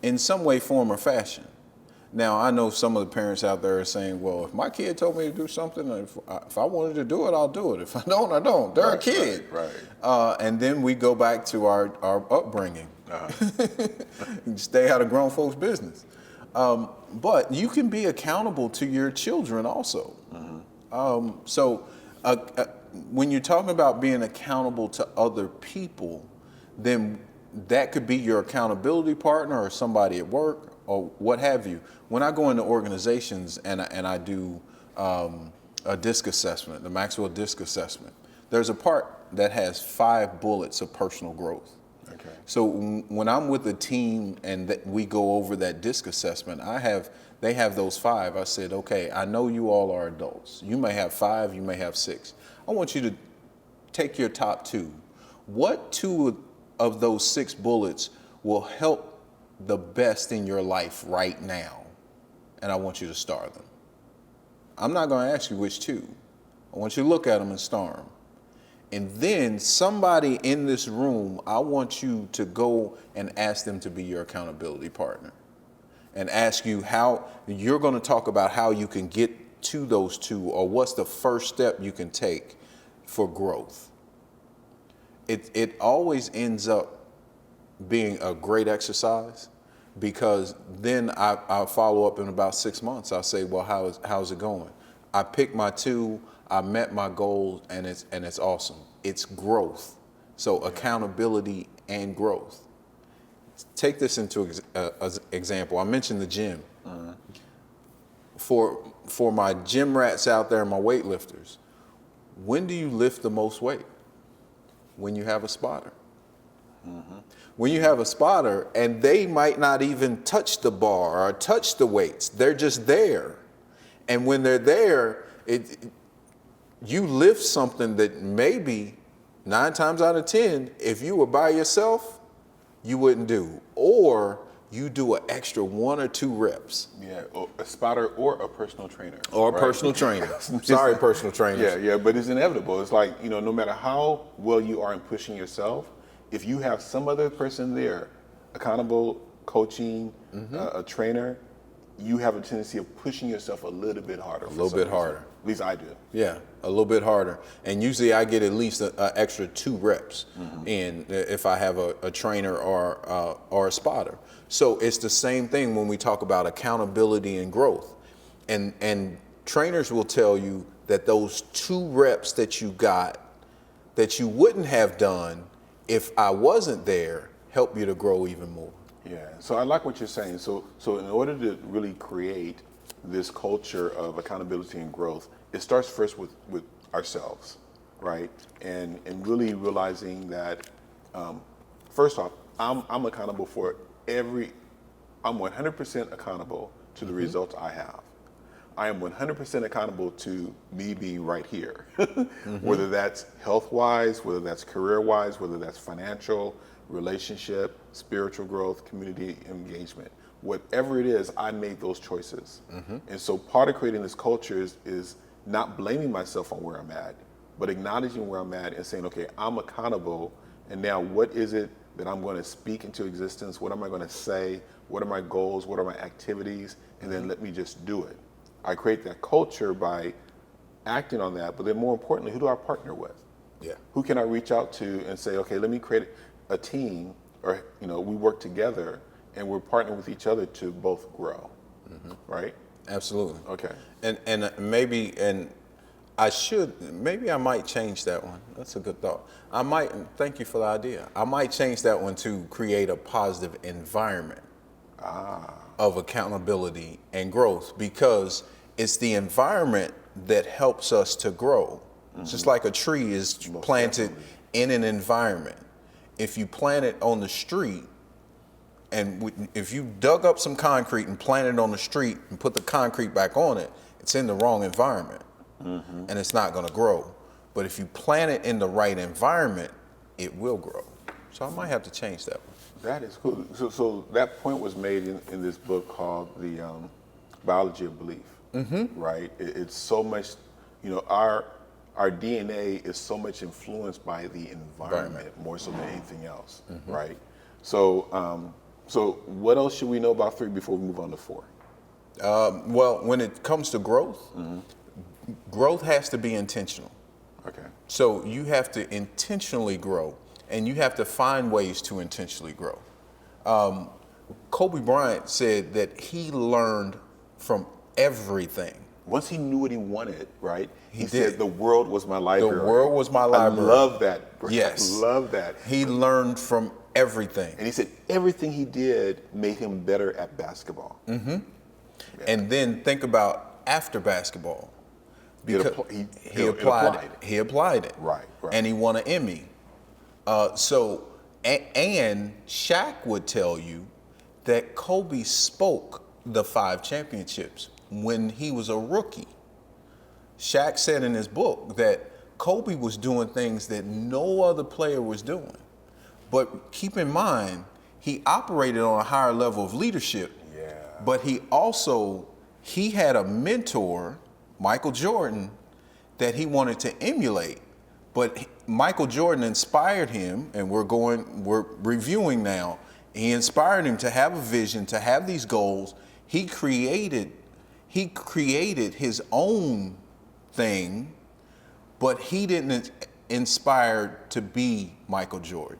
in some way, form, or fashion. Now, I know some of the parents out there are saying, well, if my kid told me to do something, if I wanted to do it, I'll do it. If I don't, I don't. They're a kid. Right. And then we go back to our upbringing. Stay out of grown folks' business. But you can be accountable to your children also. When you're talking about being accountable to other people, then that could be your accountability partner or somebody at work or what have you. When I go into organizations and I do a DISC assessment, the Maxwell DISC assessment, there's a part that has 5 bullets of personal growth. Okay. So when I'm with a team and we go over that DISC assessment, they have those 5. I said, okay, I know you all are adults. You may have 5, you may have 6. I want you to take your top 2. What 2 of those 6 bullets will help the best in your life right now? And I want you to star them. I'm not going to ask you which 2. I want you to look at them and star them. And then somebody in this room, I want you to go and ask them to be your accountability partner and ask you how you're going to talk about how you can get to those 2 or what's the first step you can take for growth. It always ends up being a great exercise because then I'll follow up in about 6 months. I'll say, well, how's it going? I picked my 2. I met my goals, and it's awesome. It's growth. So accountability and growth. Take this into example. I mentioned the gym. For my gym rats out there and my weightlifters, when do you lift the most weight? When you have a spotter. When you have a spotter and they might not even touch the bar or touch the weights, they're just there. And when they're there, you lift something that maybe 9 times out of 10, if you were by yourself, you wouldn't do. Or you do an extra 1 or 2 reps. Yeah, a spotter or a personal trainer. Or a personal trainer. Sorry, personal trainers. Yeah, but it's inevitable. It's like, you know, no matter how well you are in pushing yourself, if you have some other person there, accountable, coaching, a trainer, you have a tendency of pushing yourself a little bit harder. A little bit harder. At least I do. Yeah, a little bit harder. And usually I get at least an extra 2 reps in if I have a trainer or a spotter. So it's the same thing when we talk about accountability and growth. And trainers will tell you that those 2 reps that you got that you wouldn't have done if I wasn't there help you to grow even more. Yeah, so I like what you're saying. So in order to really create this culture of accountability and growth, it starts first with ourselves, right? And really realizing that, first off, I'm accountable for I'm 100% accountable to the results I have. I am 100% accountable to me being right here, whether that's health-wise, whether that's career-wise, whether that's financial, relationship, spiritual growth, community engagement. Whatever it is, I made those choices. And so part of creating this culture is not blaming myself on where I'm at, but acknowledging where I'm at and saying, okay, I'm accountable, and now what is it that I'm going to speak into existence? What am I going to say? What are my goals? What are my activities? And then let me just do it. I create that culture by acting on that, but then more importantly, who do I partner with? Yeah. Who can I reach out to and say, okay, let me create a team, or we work together and we're partnering with each other to both grow, right? Absolutely. Okay. And maybe I might change that one. That's a good thought. Thank you for the idea. I might change that one to create a positive environment of accountability and growth, because it's the environment that helps us to grow. Just like a tree is planted in an environment. If you plant it on the street, and if you dug up some concrete and planted it on the street and put the concrete back on it, it's in the wrong environment, and it's not going to grow. But if you plant it in the right environment, it will grow. So I might have to change that one. That is cool. So that point was made in this book called The Biology of Belief, right? It's so much, our DNA is so much influenced by the environment more so than anything else, right? So, so what else should we know about 3 before we move on to 4? Well, when it comes to growth, growth has to be intentional. Okay. So you have to intentionally grow, and you have to find ways to intentionally grow. Kobe Bryant said that he learned from everything. Once he knew what he wanted, right? He did. said the world was my library. The world was my library. I love that. Yes. I love that. He learned from everything. And he said everything he did made him better at basketball. Yeah. And then think about after basketball. Because he applied it. Right. And he won an Emmy. And Shaq would tell you that Kobe spoke the 5 championships when he was a rookie. Shaq said in his book that Kobe was doing things that no other player was doing. But keep in mind, he operated on a higher level of leadership. Yeah. But he had a mentor, Michael Jordan, that he wanted to emulate. But Michael Jordan inspired him, and we're reviewing now. He inspired him to have a vision, to have these goals. He created his own thing, but he didn't inspire to be Michael Jordan.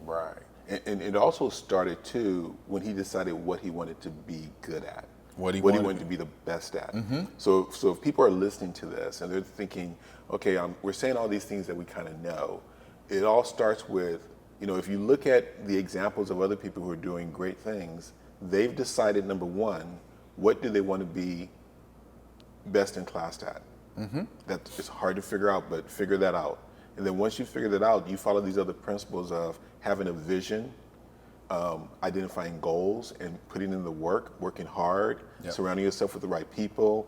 Right. And it also started too when he decided what he wanted to be good at. What he wanted to be the best at. So if people are listening to this and they're thinking, okay, we're saying all these things that we kind of know, it all starts with, if you look at the examples of other people who are doing great things, they've decided, number one, what do they want to be best in class at? It's hard to figure out, but figure that out. And then once you figure that out, you follow these other principles of having a vision, identifying goals and putting in the work, working hard, surrounding yourself with the right people,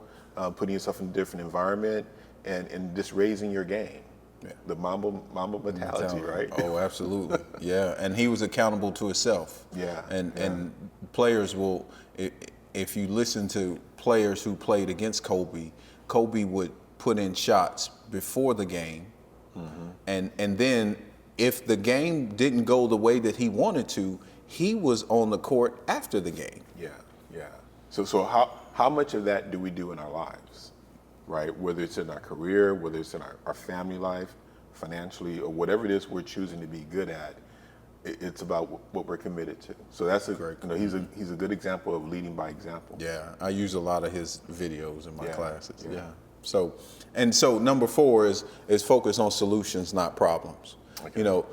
putting yourself in a different environment, and just raising your game. Yeah. The Mamba mentality, right? Oh, absolutely. Yeah, and he was accountable to himself. Yeah. And players will, if you listen to players who played against Kobe, Kobe would put in shots before the game, and then if the game didn't go the way that he wanted to, he was on the court after the game. Yeah. So how much of that do we do in our lives, right? Whether it's in our career, whether it's in our family life, financially, or whatever it is we're choosing to be good at, it's about what we're committed to. So that's he's a good example of leading by example. Yeah, I use a lot of his videos in my classes. Yeah. So number 4 is focus on solutions, not problems. Okay.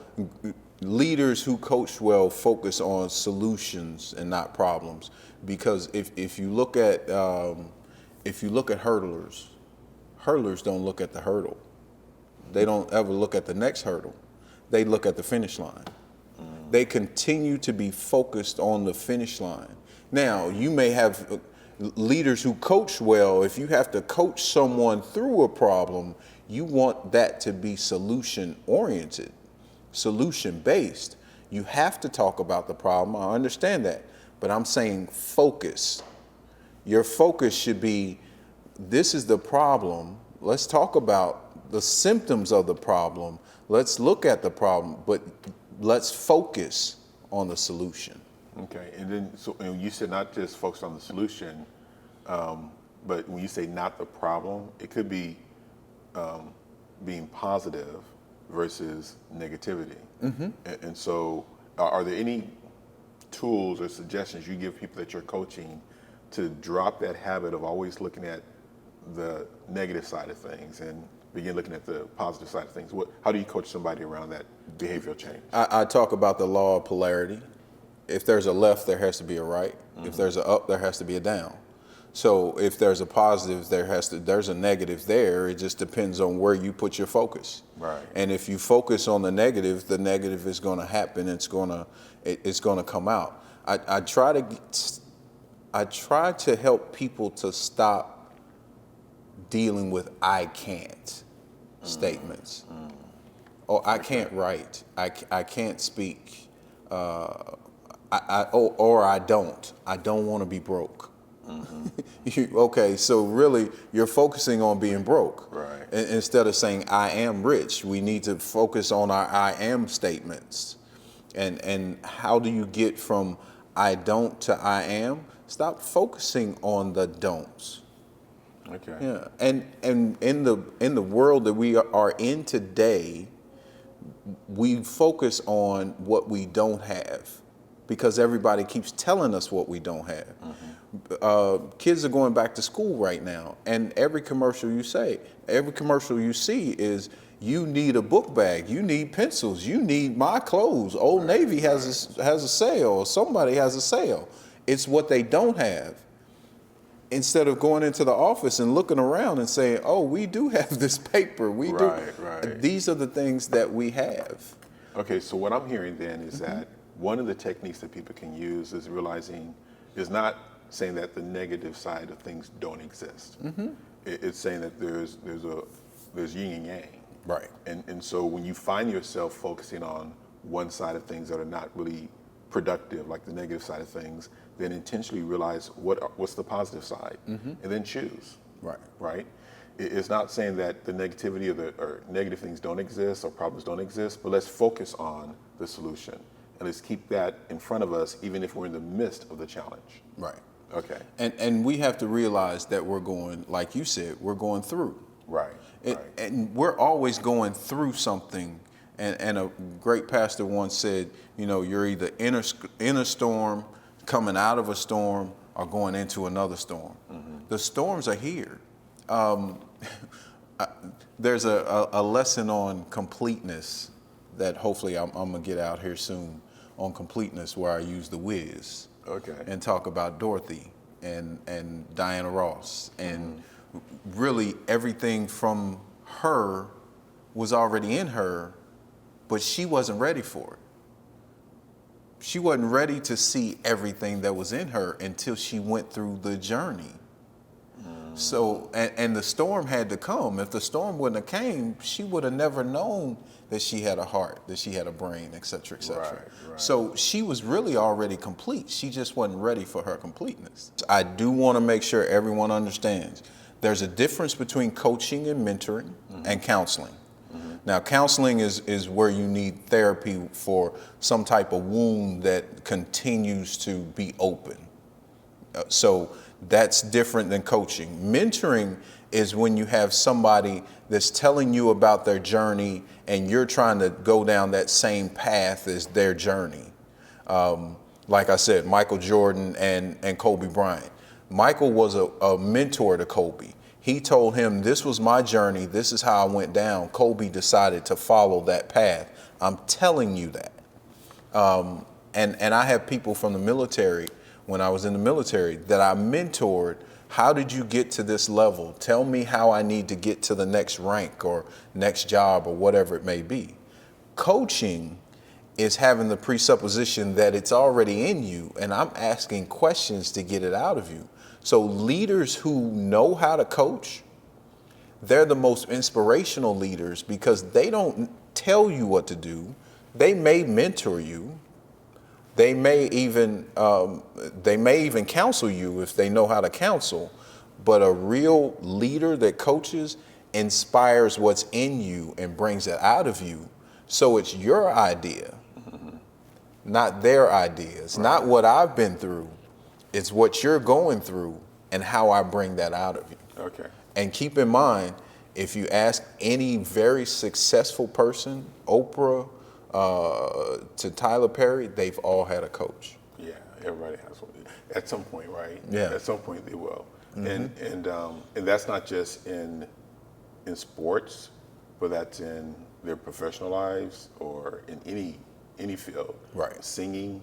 Leaders who coach well focus on solutions and not problems, because if you look at hurdlers don't look at the hurdle. They don't ever look at the next hurdle. They look at the finish line. They continue to be focused on the finish line. Now, you may have leaders who coach well. If you have to coach someone through a problem, you want that to be solution oriented, solution based. You have to talk about the problem. I understand that. But I'm saying focus. Your focus should be, this is the problem. Let's talk about the symptoms of the problem. Let's look at the problem, but let's focus on the solution. Okay, and then and you said not just focus on the solution, but when you say not the problem, it could be being positive versus negativity. And so are there any tools or suggestions you give people that you're coaching to drop that habit of always looking at the negative side of things and begin looking at the positive side of things? How do you coach somebody around that behavioral change? I talk about the law of polarity. If there's a left, there has to be a right. If there's a up, there has to be a down. So if there's a positive, there's a negative there. It just depends on where you put your focus. Right. And if you focus on the negative is going to happen. It's going to come out. I try to help people to stop dealing with I can't statements. Or I can't write. I can't speak. Or I don't. I don't want to be broke. Okay, so really you're focusing on being broke. Right. Instead of saying I am rich, we need to focus on our I am statements. And how do you get from I don't to I am? Stop focusing on the don'ts. Okay. Yeah. And in the world that we are in today, we focus on what we don't have because everybody keeps telling us what we don't have. Kids are going back to school right now, and every commercial you see is you need a book bag, you need pencils, you need my clothes. Old Navy has a sale, somebody has a sale. It's what they don't have. Instead of going into the office and looking around and saying, oh, we do have this paper, we do. Right. These are the things that we have. Okay, so what I'm hearing then is that one of the techniques that people can use is not saying that the negative side of things don't exist. It's saying that there's yin and yang. Right. And so when you find yourself focusing on one side of things that are not really productive, like the negative side of things, then intentionally realize what's the positive side, and then choose. Right. It's not saying that the negativity or negative things don't exist or problems don't exist, but let's focus on the solution and let's keep that in front of us, even if we're in the midst of the challenge. Right. Okay. And we have to realize that we're going, like you said, we're going through. Right. And we're always going through something. And a great pastor once said, you're either in a storm, coming out of a storm, or going into another storm. The storms are here. There's a lesson on completeness that hopefully I'm going to get out here soon on completeness, where I use the Wiz. Okay. And talk about Dorothy and Diana Ross. And really everything from her was already in her, but she wasn't ready for it. She wasn't ready to see everything that was in her until she went through the journey. So, and the storm had to come. If the storm wouldn't have came, she would have never known that she had a heart, that she had a brain, et cetera, et cetera. Right. So she was really already complete. She just wasn't ready for her completeness. I do want to make sure everyone understands there's a difference between coaching and mentoring and counseling. Now, counseling is where you need therapy for some type of wound that continues to be open. So that's different than coaching. Mentoring is when you have somebody that's telling you about their journey and you're trying to go down that same path as their journey. Like I said, Michael Jordan and Kobe Bryant. Michael was a mentor to Kobe. He told him, this was my journey, this is how I went down. Kobe decided to follow that path. I'm telling you that. And I have people from the military, when I was in the military, that I mentored. How did you get to this level? Tell me how I need to get to the next rank or next job or whatever it may be. Coaching is having the presupposition that it's already in you, and I'm asking questions to get it out of you. So leaders who know how to coach, they're the most inspirational leaders because they don't tell you what to do. They may mentor you. They may even counsel you if they know how to counsel. But a real leader that coaches inspires what's in you and brings it out of you. So it's your idea, not their idea. It's not what I've been through. It's what you're going through and how I bring that out of you. Okay. And keep in mind, if you ask any very successful person, Oprah to Tyler Perry, they've all had a coach. Yeah, everybody has one at some point, right? Yeah. At some point they will. And that's not just in sports, but that's in their professional lives or in any field. Right. Singing,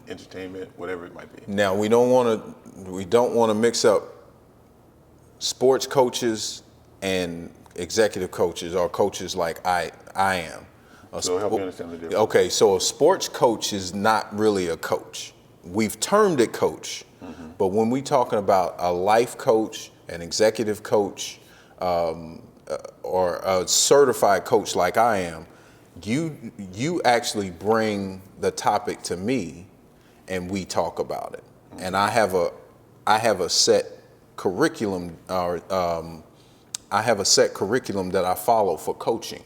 entertainment, whatever it might be. Now we don't want to mix up sports coaches and executive coaches or coaches like I am. So help me understand the difference. Okay, so a sports coach is not really a coach. We've termed it coach, but when we're talking about a life coach, an executive coach, or a certified coach like I am, you actually bring the topic to me, and we talk about it. And I have a set curriculum, or I have a set curriculum that I follow for coaching.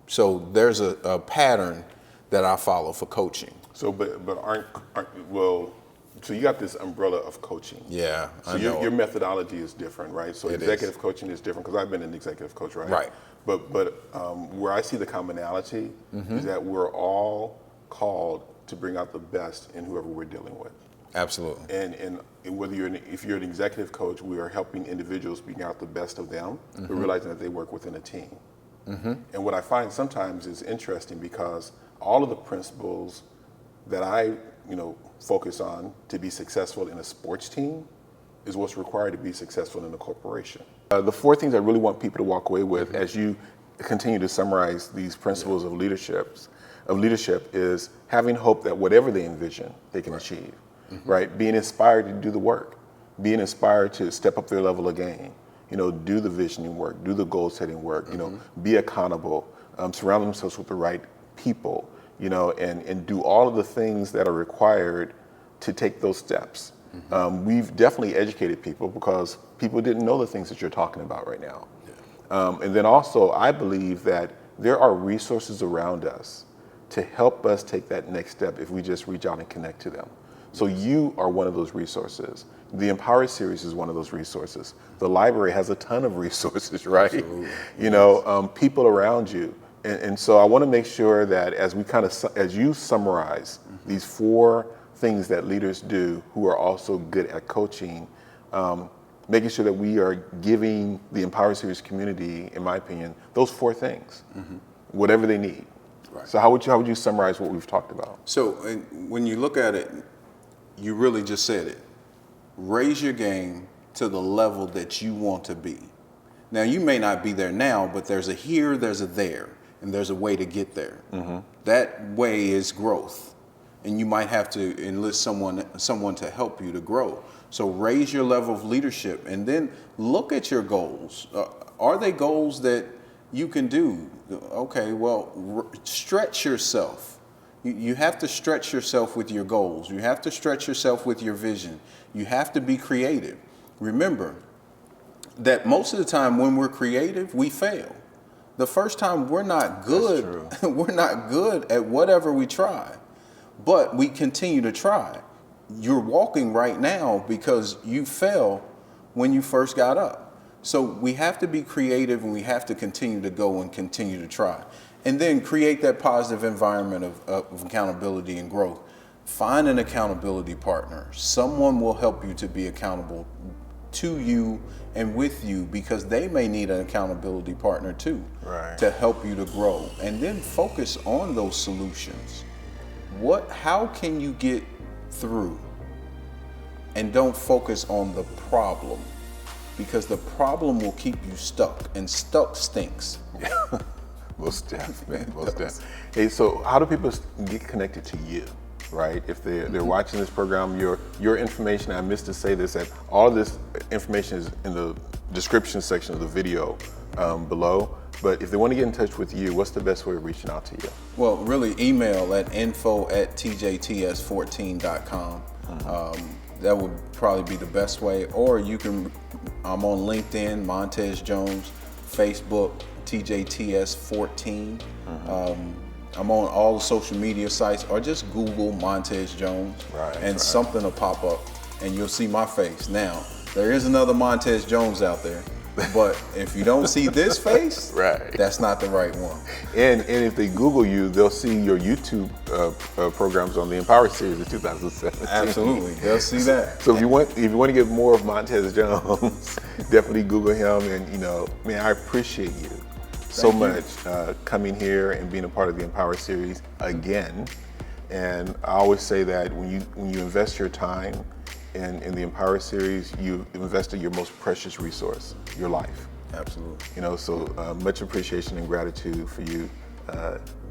So there's a pattern that I follow for coaching. So, but aren't well? So you got this umbrella of coaching. Yeah, So I know. your methodology is different, right? So It executive coaching is different because I've been an executive coach, right? Right. But where I see the commonality is that we're all called to bring out the best in whoever we're dealing with. Absolutely. And whether if you're an executive coach, we are helping individuals bring out the best of them, but realizing that they work within a team. And what I find sometimes is interesting because all of the principles that I focus on to be successful in a sports team is what's required to be successful in a corporation. The four things I really want people to walk away with as you continue to summarize these principles of leadership is having hope that whatever they envision, they can achieve, right? Being inspired to do the work, being inspired to step up their level of game, do the visioning work, do the goal setting work, be accountable, surround themselves with the right people, and do all of the things that are required to take those steps. We've definitely educated people because people didn't know the things that you're talking about right now. And then also, I believe that there are resources around us to help us take that next step if we just reach out and connect to them. So you are one of those resources. The Empower series is one of those resources. The library has a ton of resources, right? Absolutely. People around you. And so I want to make sure that as you summarize these four things that leaders do who are also good at coaching, making sure that we are giving the Empower Series community, in my opinion, those four things, whatever they need. Right. So how would you summarize what we've talked about? So when you look at it, you really just said it. Raise your game to the level that you want to be. Now, you may not be there now, but there's a here, there's a there, and there's a way to get there. That way is growth. And you might have to enlist someone to help you to grow. So raise your level of leadership and then look at your goals. Are they goals that you can do? Okay, well, stretch yourself. You have to stretch yourself with your goals. You have to stretch yourself with your vision. You have to be creative. Remember that most of the time when we're creative, we fail. The first time we're not good, we're not good at whatever we try, but we continue to try. You're walking right now because you fell when you first got up. So we have to be creative and we have to continue to go and continue to try. And then create that positive environment of accountability and growth. Find an accountability partner. Someone will help you to be accountable to you and with you because they may need an accountability partner too, right, to help you to grow. And then focus on those solutions. How can you get through? And don't focus on the problem because the problem will keep you stuck and stuck stinks. Most definitely, man. Most definitely. Hey, so how do people get connected to you, right? If they're watching this program, your information, I missed to say this, that all of this information is in the description section of the video below. But if they want to get in touch with you, what's the best way of reaching out to you? Well, really email at info@tjts14.com. That would probably be the best way. Or you can, I'm on LinkedIn, Montez Jones, Facebook, TJTS14. I'm on all the social media sites, or just Google Montez Jones, and something will pop up and you'll see my face. Now, there is another Montez Jones out there, but if you don't see this face, that's not the right one. And if they Google you, they'll see your YouTube programs on the Empower Series of 2017. Absolutely, they'll see that. So if you want to get more of Montez Jones, definitely Google him. And man, I appreciate you so much coming here and being a part of the Empower Series again. And I always say that when you invest your time in the Empower Series, you invested your most precious resource, your life. Absolutely. So much appreciation and gratitude for you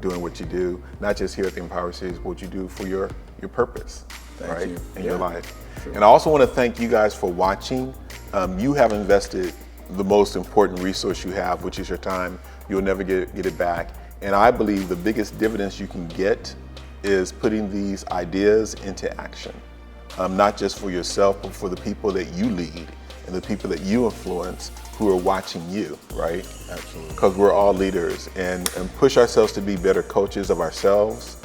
doing what you do, not just here at the Empower Series, but what you do for your purpose, Thank you. in your life. Sure. And I also want to thank you guys for watching. You have invested the most important resource you have, which is your time. You'll never get it back. And I believe the biggest dividends you can get is putting these ideas into action. Not just for yourself, but for the people that you lead and the people that you influence who are watching you, right? Absolutely. Because we're all leaders, and push ourselves to be better coaches of ourselves,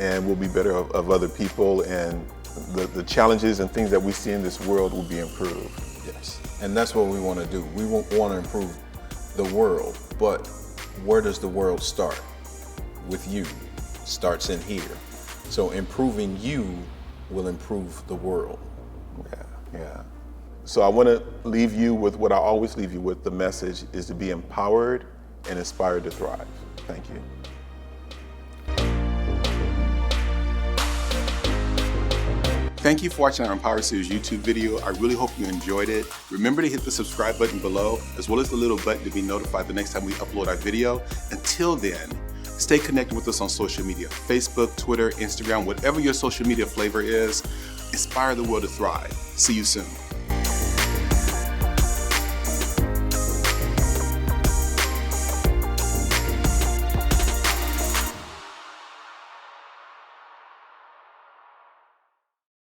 and we'll be better of other people, and the challenges and things that we see in this world will be improved. Yes, and that's what we want to do. We want to improve the world, but where does the world start? With you. Starts in here. So improving you will improve the world. Yeah. So I want to leave you with what I always leave you with. The message is to be empowered and inspired to thrive. Thank you. Thank you for watching our Empower Series YouTube video. I really hope you enjoyed it. Remember to hit the subscribe button below, as well as the little button to be notified the next time we upload our video. Until then, stay connected with us on social media, Facebook, Twitter, Instagram, whatever your social media flavor is. Inspire the world to thrive. See you soon.